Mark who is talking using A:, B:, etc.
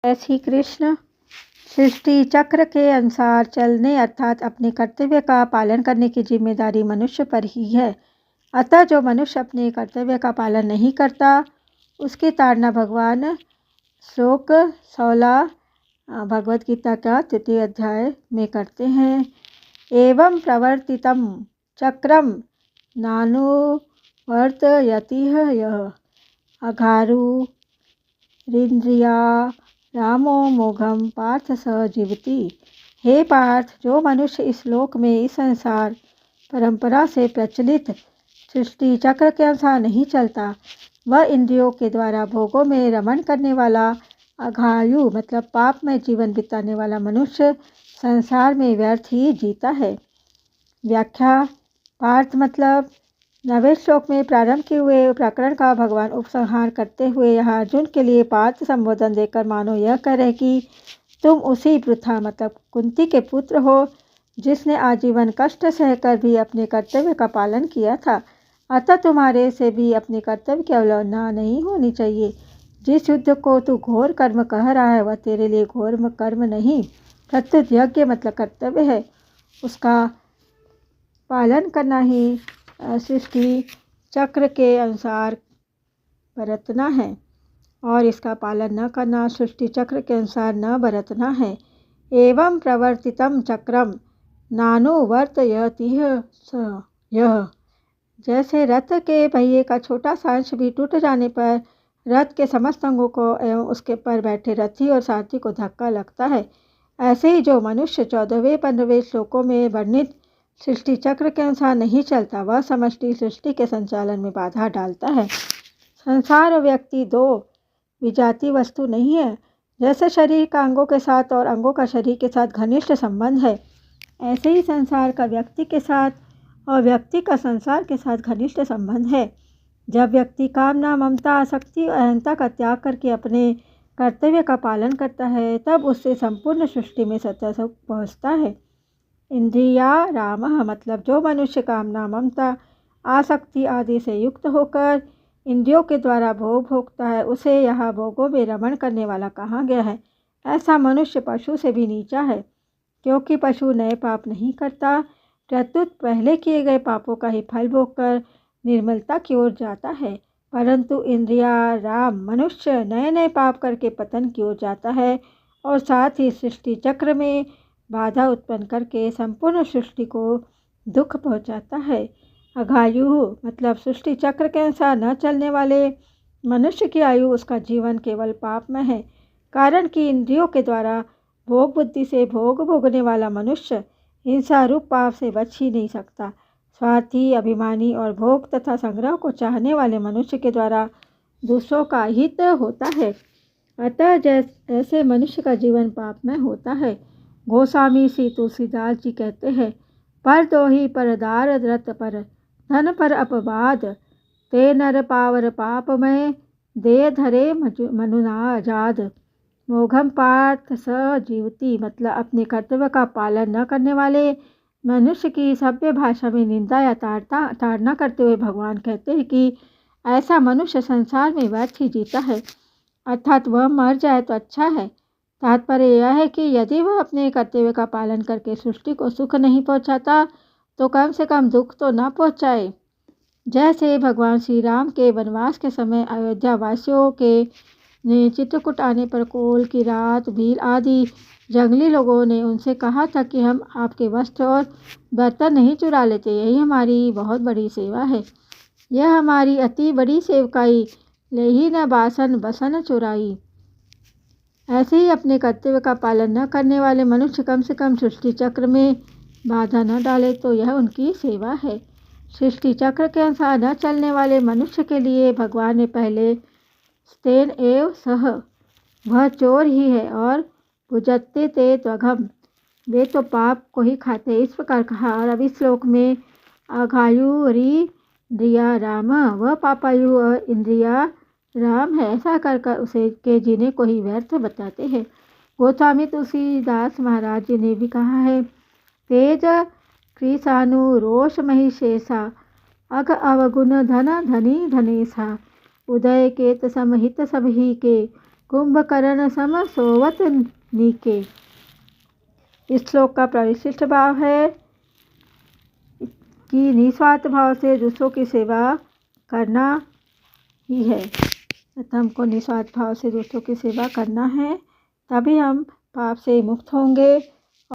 A: जय श्री कृष्ण। सृष्टि चक्र के अनुसार चलने अर्थात अपने कर्तव्य का पालन करने की जिम्मेदारी मनुष्य पर ही है। अतः जो मनुष्य अपने कर्तव्य का पालन नहीं करता उसकी ताड़ना भगवान श्लोक 16 भगवद गीता का 3 अध्याय में करते हैं। एवं प्रवर्तितम चक्रम नानुवर्तयति यः अघारु रिंद्रिया रामो मोघम पार्थ स जीवति। हे पार्थ, जो मनुष्य इस लोक में इस संसार परंपरा से प्रचलित सृष्टि चक्र के अनुसार नहीं चलता, वह इंद्रियों के द्वारा भोगों में रमण करने वाला अघायु मतलब पाप में जीवन बिताने वाला मनुष्य संसार में व्यर्थ ही जीता है। व्याख्या। पार्थ मतलब 9वें श्लोक में प्रारंभ किए हुए प्रकरण का भगवान उपसंहार करते हुए यहाँ अर्जुन के लिए पार्थ संबोधन देकर मानो यह कह रहे कि तुम उसी पृथा मतलब कुंती के पुत्र हो जिसने आजीवन कष्ट सहकर भी अपने कर्तव्य का पालन किया था। अतः तुम्हारे से भी अपने कर्तव्य की अवहेलना नहीं होनी चाहिए। जिस युद्ध को तू घोर कर्म कह रहा है वह तेरे लिए घोर कर्म नहीं प्रत्युत यज्ञ मतलब कर्तव्य है। उसका पालन करना ही सृष्टि चक्र के अनुसार बरतना है और इसका पालन न करना सृष्टि चक्र के अनुसार न बरतना है। एवं प्रवर्तितम चक्रम नानुवर्तयति यः। जैसे रथ के पहिए का छोटा सा अंश भी टूट जाने पर रथ के समस्त अंगों को एवं उसके पर बैठे रथी और सारथी को धक्का लगता है, ऐसे ही जो मनुष्य 14वें 15वें श्लोकों में वर्णित सृष्टि चक्र के अनुसार नहीं चलता वह समष्टि सृष्टि के संचालन में बाधा डालता है। संसार और व्यक्ति दो विजातीय वस्तु नहीं है। जैसे शरीर का अंगों के साथ और अंगों का शरीर के साथ घनिष्ठ संबंध है, ऐसे ही संसार का व्यक्ति के साथ और व्यक्ति का संसार के साथ घनिष्ठ संबंध है। जब व्यक्ति कामना ममता आसक्ति और अहंता का त्याग करके अपने कर्तव्य का पालन करता है तब उससे संपूर्ण सृष्टि में सत्य सुख पहुँचता है। इंद्रिया रामः मतलब जो मनुष्य कामना ममता आसक्ति आदि से युक्त होकर इंद्रियों के द्वारा भोग भोगता है उसे यहाँ भोगों में रमण करने वाला कहा गया है। ऐसा मनुष्य पशु से भी नीचा है, क्योंकि पशु नए पाप नहीं करता प्रत्युत पहले किए गए पापों का ही फल भोगकर निर्मलता की ओर जाता है। परंतु इंद्रिया राम मनुष्य नए नए पाप करके पतन की ओर जाता है और साथ ही सृष्टि चक्र में बाधा उत्पन्न करके संपूर्ण सृष्टि को दुख पहुंचाता है। अघायु मतलब सृष्टि चक्र के अनुसार न चलने वाले मनुष्य की आयु उसका जीवन केवल पाप में है, कारण कि इंद्रियों के द्वारा भोग बुद्धि से भोग भोगने वाला मनुष्य हिंसा रूप पाप से बच ही नहीं सकता। स्वार्थी अभिमानी और भोग तथा संग्रह को चाहने वाले मनुष्य के द्वारा दूसरों का हित होता है। अतः जैसे मनुष्य का जीवन पाप में होता है। गोस्वामी श्री तुलसीदास जी कहते हैं, पर दोही परदार रत पर धन पर अपवाद ते नर पावर पाप में दे धरे मनुना आजाद। मोघम पार्थ स जीवती मतलब अपने कर्तव्य का पालन न करने वाले मनुष्य की सभ्य भाषा में निंदा या ताड़ना करते हुए भगवान कहते हैं कि ऐसा मनुष्य संसार में व्यर्थ ही जीता है, अर्थात वह मर जाए तो अच्छा है। तात्पर्य यह है कि यदि वह अपने कर्तव्य का पालन करके सृष्टि को सुख नहीं पहुंचाता तो कम से कम दुख तो न पहुंचाए। जैसे भगवान श्री राम के वनवास के समय अयोध्या वासियों के चित्रकूट आने पर कोल किरात भील आदि जंगली लोगों ने उनसे कहा था कि हम आपके वस्त्र और बर्तन नहीं चुरा लेते, यही हमारी बहुत बड़ी सेवा है। यह हमारी अति बड़ी सेवकाई ले ही न बासन बसन चुराई। ऐसे ही अपने कर्तव्य का पालन न करने वाले मनुष्य कम से कम सृष्टि चक्र में बाधा न डाले तो यह उनकी सेवा है। सृष्टि चक्र के अनुसार न चलने वाले मनुष्य के लिए भगवान ने पहले स्तेन एव सह वह चोर ही है और भुजत्ते ते त्वघम वे तो पाप को ही खाते इस प्रकार कहा। और अब इस श्लोक में अघायु री इंद्रिया राम वह पापायु और इंद्रिया राम है, ऐसा कर उसे के जीने को ही व्यर्थ बताते हैं। गोस्वामी तुलसीदास महाराज जी ने भी कहा है, तेज क्रीसानु रोष महिषेषा अघ अवगुण धन धनी धनेशा उदय केत समहित सबही के कुंभकर्ण सम सोवत नीके। इस श्लोक का परिशिष्ट भाव है कि निस्वार्थ भाव से दूसरों की सेवा करना ही है। हमको निस्वार्थ भाव से दूसरों की सेवा करना है, तभी हम पाप से मुक्त होंगे